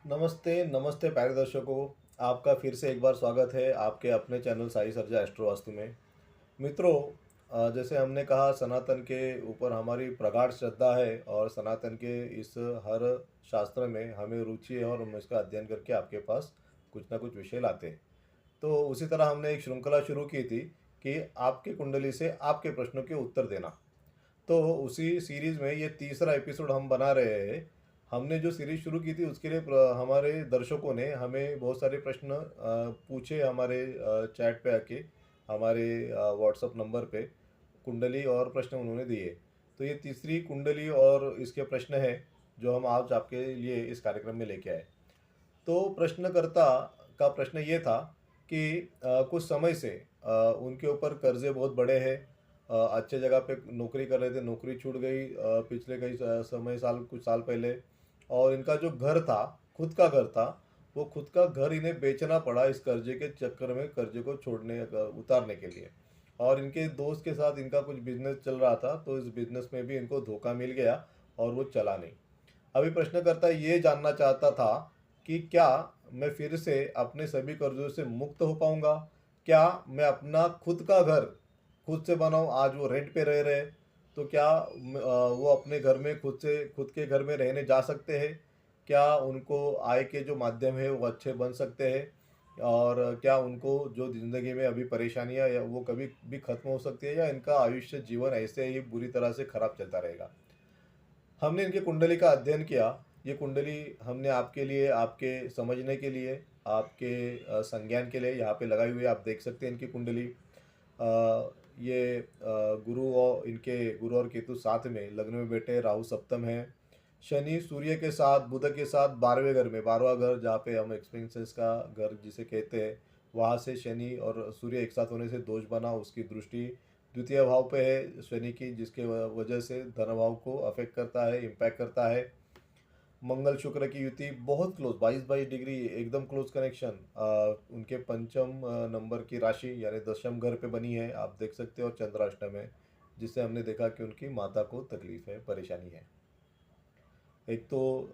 नमस्ते, नमस्ते प्यारे दर्शकों। आपका फिर से एक बार स्वागत है आपके अपने चैनल साई सर्जा एस्ट्रो वास्तु में। मित्रों, जैसे हमने कहा सनातन के ऊपर हमारी प्रगाढ़ श्रद्धा है और सनातन के इस हर शास्त्र में हमें रुचि है और हम इसका अध्ययन करके आपके पास कुछ ना कुछ विषय लाते हैं। तो उसी तरह हमने एक श्रृंखला शुरू की थी कि आपकी कुंडली से आपके प्रश्नों के उत्तर देना। तो उसी सीरीज में ये तीसरा एपिसोड हम बना रहे हैं। हमने जो सीरीज शुरू की थी उसके लिए हमारे दर्शकों ने हमें बहुत सारे प्रश्न पूछे हमारे चैट पे आके, हमारे व्हाट्सअप नंबर पे कुंडली और प्रश्न उन्होंने दिए। तो ये तीसरी कुंडली और इसके प्रश्न हैं जो हम आज आपके लिए इस कार्यक्रम में लेके आए। तो प्रश्नकर्ता का प्रश्न ये था कि कुछ समय से उनके ऊपर कर्जे बहुत बड़े हैं। अच्छे जगह पे नौकरी कर रहे थे, नौकरी छूट गई पिछले कई समय साल कुछ साल पहले। और इनका जो घर था, खुद का घर था, वो खुद का घर इन्हें बेचना पड़ा इस कर्जे के चक्कर में, कर्जे को उतारने के लिए। और इनके दोस्त के साथ इनका कुछ बिजनेस चल रहा था, तो इस बिजनेस में भी इनको धोखा मिल गया और वो चला नहीं। अभी प्रश्नकर्ता ये जानना चाहता था कि क्या मैं फिर से अपने सभी कर्जों से मुक्त हो पाऊंगा? क्या मैं अपना खुद का घर खुद से बनाऊं? आज वो रेंट पे रह रहे, तो क्या वो अपने घर में खुद के घर में रहने जा सकते हैं? क्या उनको आय के जो माध्यम है वो अच्छे बन सकते हैं? और क्या उनको जो ज़िंदगी में अभी परेशानियां या वो कभी भी खत्म हो सकती है, या इनका आयुष्य जीवन ऐसे ही बुरी तरह से खराब चलता रहेगा? हमने इनकी कुंडली का अध्ययन किया। ये कुंडली हमने आपके लिए, आपके समझने के लिए, आपके संज्ञान के लिए यहाँ पे लगाई हुई है। आप देख सकते हैं इनकी कुंडली। ये गुरु और केतु साथ में लग्न में बैठे, राहु सप्तम है, शनि सूर्य के साथ, बुध के साथ 12वें घर में, 12वां घर जहाँ पे हम एक्सपेंसेस का घर जिसे कहते हैं, वहाँ से शनि और सूर्य एक साथ होने से दोष बना, उसकी दृष्टि द्वितीय भाव पे है शनि की, जिसके वजह से धन भाव को अफेक्ट करता है, इम्पैक्ट करता है। मंगल शुक्र की युति बहुत क्लोज, 22-22 डिग्री, एकदम क्लोज कनेक्शन। उनके पंचम नंबर की राशि यानी दशम घर पे बनी है, आप देख सकते हो, और चंद्राष्टम है, जिससे हमने देखा कि उनकी माता को तकलीफ है, परेशानी है। एक तो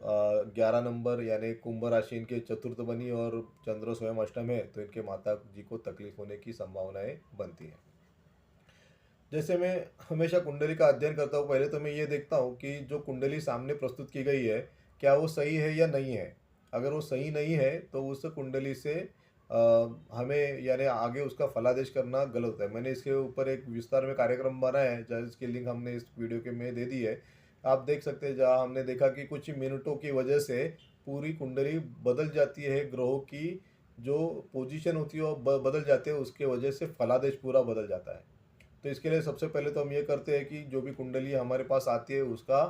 11 नंबर यानी कुंभ राशि इनके चतुर्थ बनी और चंद्र स्वयं अष्टम है, तो इनके माता जी को तकलीफ होने की संभावनाएं बनती हैं। जैसे मैं हमेशा कुंडली का अध्ययन करता हूँ, पहले तो मैं ये देखता हूँ कि जो कुंडली सामने प्रस्तुत की गई है, क्या वो सही है या नहीं है। अगर वो सही नहीं है तो उस कुंडली से हमें यानी आगे उसका फलादेश करना गलत है। मैंने इसके ऊपर एक विस्तार में कार्यक्रम बनाया है, जिसकी लिंक हमने इस वीडियो के में दे दी है। आप देख सकते हैं, जहाँ हमने देखा कि कुछ ही मिनटों की वजह से पूरी कुंडली बदल जाती है, ग्रहों की जो पोजीशन होती है वो बदल जाते हैं, उसके वजह से फलादेश पूरा बदल जाता है। तो इसके लिए सबसे पहले तो हम ये करते हैं कि जो भी कुंडली हमारे पास आती है उसका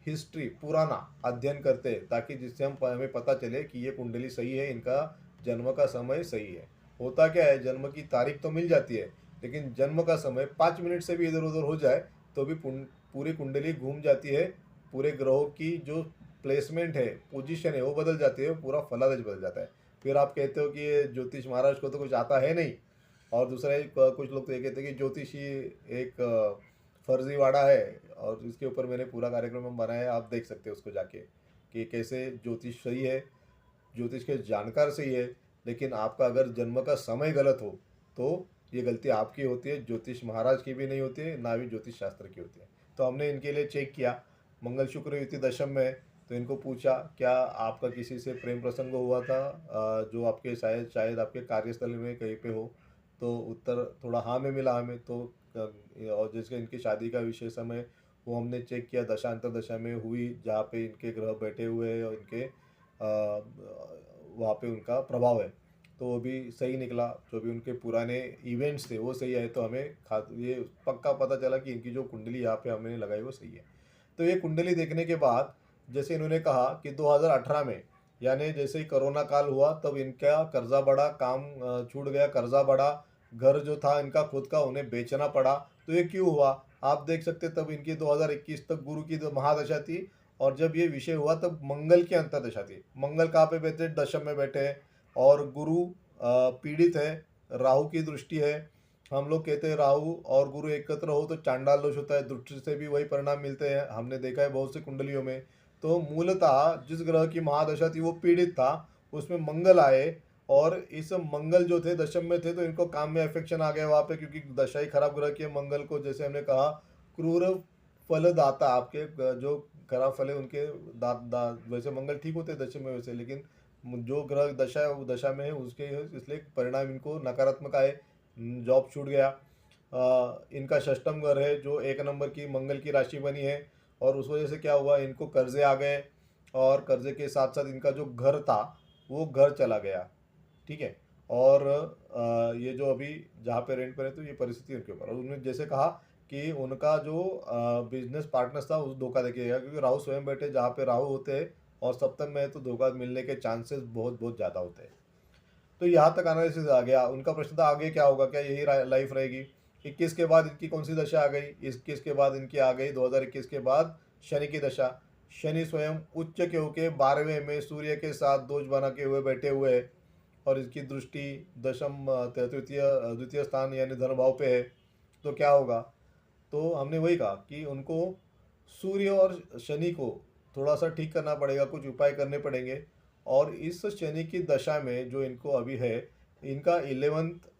हिस्ट्री, पुराना अध्ययन करते हैं, ताकि जिससे हमें पता चले कि ये कुंडली सही है, इनका जन्म का समय सही है। होता क्या है, जन्म की तारीख तो मिल जाती है, लेकिन जन्म का समय 5 मिनट से भी इधर उधर हो जाए तो भी पूरी कुंडली घूम जाती है। पूरे ग्रहों की जो प्लेसमेंट है, पोजीशन है, वो बदल जाती है, पूरा फलादेश बदल जाता है। फिर आप कहते हो कि ये ज्योतिष महाराज को तो कुछ आता है नहीं। और दूसरा कुछ लोग तो ये कहते हैं कि ज्योतिषी एक फर्जीवाड़ा है, और इसके ऊपर मैंने पूरा कार्यक्रम हम बनाया है, आप देख सकते हैं उसको जाके कि कैसे ज्योतिष सही है, ज्योतिष के जानकार सही है, लेकिन आपका अगर जन्म का समय गलत हो तो ये गलती आपकी होती है, ज्योतिष महाराज की भी नहीं होती है, ना भी ज्योतिष शास्त्र की होती है। तो हमने इनके लिए चेक किया, मंगल शुक्र युति दशम में। तो इनको पूछा क्या आपका किसी से प्रेम प्रसंग हुआ था, जो आपके शायद शायद आपके कार्यस्थल में कहीं पे हो? तो उत्तर थोड़ा हाँ में मिला हमें। तो और जिसके इनकी शादी का विषय समय वो हमने चेक किया, दशांतर दशा में हुई, जहाँ पे इनके ग्रह बैठे हुए हैं और इनके वहाँ पे उनका प्रभाव है, तो वो भी सही निकला। जो भी उनके पुराने इवेंट्स थे वो सही आए, तो हमें ये पक्का पता चला कि इनकी जो कुंडली यहाँ पे हमने लगाई वो सही है। तो ये कुंडली देखने के बाद जैसे इन्होंने कहा कि 2018 में, यानी जैसे ही कोरोना काल हुआ, तब इनका कर्जा बढ़ा, काम छूट गया, कर्जा बढ़ा, घर जो था इनका खुद का उन्हें बेचना पड़ा। तो ये क्यों हुआ, आप देख सकते, तब इनकी 2021 तक गुरु की महादशा थी, और जब ये विषय हुआ तब मंगल की अंतर्दशा थी। मंगल कहाँ पे बैठे, दशम में बैठे हैं, और गुरु पीड़ित है, राहु की दृष्टि है। हम लोग कहते हैं राहु और गुरु एकत्र हो तो चांडाल दोष होता है, दृष्टि से भी वही परिणाम मिलते हैं, हमने देखा है बहुत सी कुंडलियों में। तो मूलतः जिस ग्रह की महादशा थी वो पीड़ित था, उसमें मंगल आए और इस मंगल जो थे दशम में थे, तो इनको काम में अफेक्शन आ गया वहाँ पे, क्योंकि दशा ही खराब ग्रह की है। मंगल को जैसे हमने कहा क्रूर फलदाता, आपके जो खराब फल है उनके वैसे मंगल ठीक होते हैं दशम में वैसे, लेकिन जो ग्रह दशा है वो दशा में है उसके, इसलिए परिणाम इनको नकारात्मक आए। जॉब छूट गया। इनका षष्टम घर है जो 1 नंबर की मंगल की राशि बनी है, और उस वजह से क्या हुआ, इनको कर्जे आ गए, और कर्जे के साथ साथ इनका जो घर था वो घर चला गया। ठीक है। और ये जो अभी जहाँ पे रेंट पर है, तो ये परिस्थिति उनके ऊपर, और उन्होंने जैसे कहा कि उनका जो बिजनेस पार्टनर्स था उस धोखा देखिएगा, क्योंकि राहु स्वयं बैठे जहाँ पे राहु होते हैं और सप्तम में है, तो धोखा मिलने के चांसेस बहुत बहुत ज़्यादा होते हैं। तो यहाँ तक एनालिसिस आ गया। उनका प्रश्न था आगे क्या होगा, क्या यही लाइफ रहेगी। 21 के बाद इनकी कौन सी दशा आ गई, 21 के बाद इनकी आ गई 2021 के बाद शनि की दशा। शनि स्वयं उच्च के होके 12वें में सूर्य के साथ दोष बना के हुए बैठे हुए है, और इसकी दृष्टि दशम तृतीय द्वितीय स्थान यानी धन भाव पे है। तो क्या होगा, तो हमने वही कहा कि उनको सूर्य और शनि को थोड़ा सा ठीक करना पड़ेगा, कुछ उपाय करने पड़ेंगे। और इस शनि की दशा में जो इनको अभी है, इनका 11th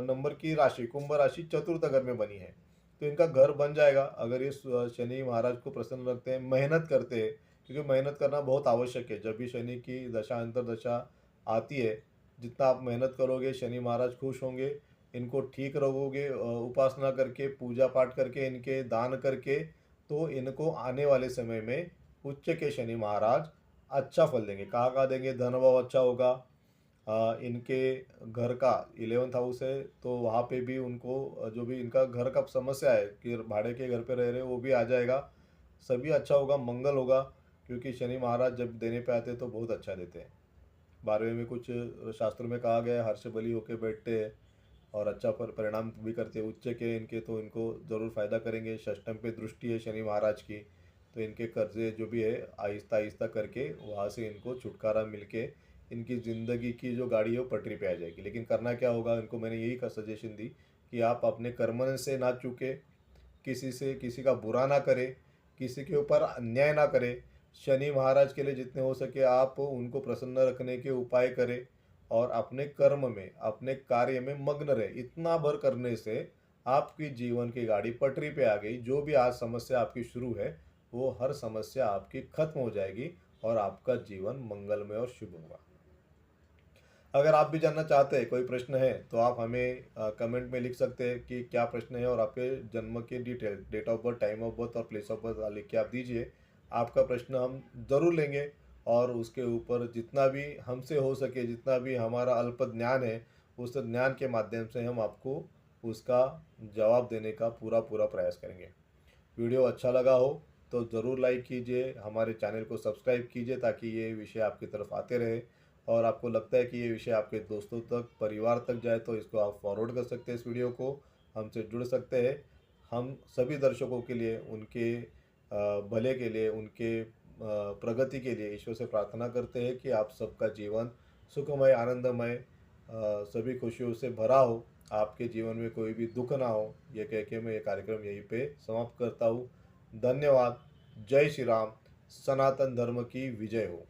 नंबर की राशि कुंभ राशि चतुर्थ घर में बनी है, तो इनका घर बन जाएगा अगर ये शनि महाराज को प्रसन्न रखते हैं, मेहनत करते हैं, क्योंकि मेहनत करना बहुत आवश्यक है। जब भी शनि की दशा अंतर दशा आती है, जितना आप मेहनत करोगे शनि महाराज खुश होंगे। इनको ठीक रहोगे, उपासना करके पूजा पाठ करके इनके दान करके, तो इनको आने वाले समय में उच्च के शनि महाराज अच्छा फल देंगे। कहाँ कहाँ देंगे, धन भाव अच्छा होगा। इनके घर का 11th हाउस है, तो वहाँ पे भी उनको जो भी इनका घर का समस्या है कि भाड़े के घर पे रह रहे हैं, वो भी आ जाएगा। सभी अच्छा होगा, मंगल होगा, क्योंकि शनि महाराज जब देने पे आते हैं तो बहुत अच्छा देते हैं। 12वें में कुछ शास्त्रों में कहा गया है हर्ष बली होके बैठते हैं और अच्छा परिणाम भी करते हैं। उच्च के इनके, तो इनको ज़रूर फायदा करेंगे। षष्टम पे दृष्टि है शनि महाराज की, तो इनके कर्जे जो भी है आहिस्ता आहिस्ता करके वहाँ से इनको छुटकारा मिलके इनकी ज़िंदगी की जो गाड़ी है वो पटरी पे आ जाएगी। लेकिन करना क्या होगा, इनको मैंने यही का सजेशन दी कि आप अपने कर्म से ना चूके, किसी से किसी का बुरा ना करे, किसी के ऊपर अन्याय ना करे। शनि महाराज के लिए जितने हो सके आप उनको प्रसन्न रखने के उपाय करें, और अपने कर्म में अपने कार्य में मग्न रहे। इतना भर करने से आपकी जीवन की गाड़ी पटरी पे आ गई। जो भी आज समस्या आपकी शुरू है, वो हर समस्या आपकी खत्म हो जाएगी और आपका जीवन मंगलमय और शुभ होगा। अगर आप भी जानना चाहते हैं, कोई प्रश्न है, तो आप हमें कमेंट में लिख सकते हैं कि क्या प्रश्न है, और आपके जन्म के detail, date of birth, time of birth और प्लेस ऑफ बर्थ लिख के आप दीजिए। आपका प्रश्न हम ज़रूर लेंगे, और उसके ऊपर जितना भी हमसे हो सके, जितना भी हमारा अल्प ज्ञान है, उस ज्ञान के माध्यम से हम आपको उसका जवाब देने का पूरा पूरा प्रयास करेंगे। वीडियो अच्छा लगा हो तो ज़रूर लाइक कीजिए, हमारे चैनल को सब्सक्राइब कीजिए, ताकि ये विषय आपकी तरफ आते रहे। और आपको लगता है कि ये विषय आपके दोस्तों तक, परिवार तक जाए, तो इसको आप फॉरवर्ड कर सकते हैं, इस वीडियो को हमसे जुड़ सकते हैं। हम सभी दर्शकों के लिए, उनके भले के लिए, उनके प्रगति के लिए ईश्वर से प्रार्थना करते हैं कि आप सबका जीवन सुखमय, आनंदमय, सभी खुशियों से भरा हो, आपके जीवन में कोई भी दुख ना हो। ये कह के मैं ये कार्यक्रम यहीं पे समाप्त करता हूँ। धन्यवाद। जय श्री राम। सनातन धर्म की विजय हो।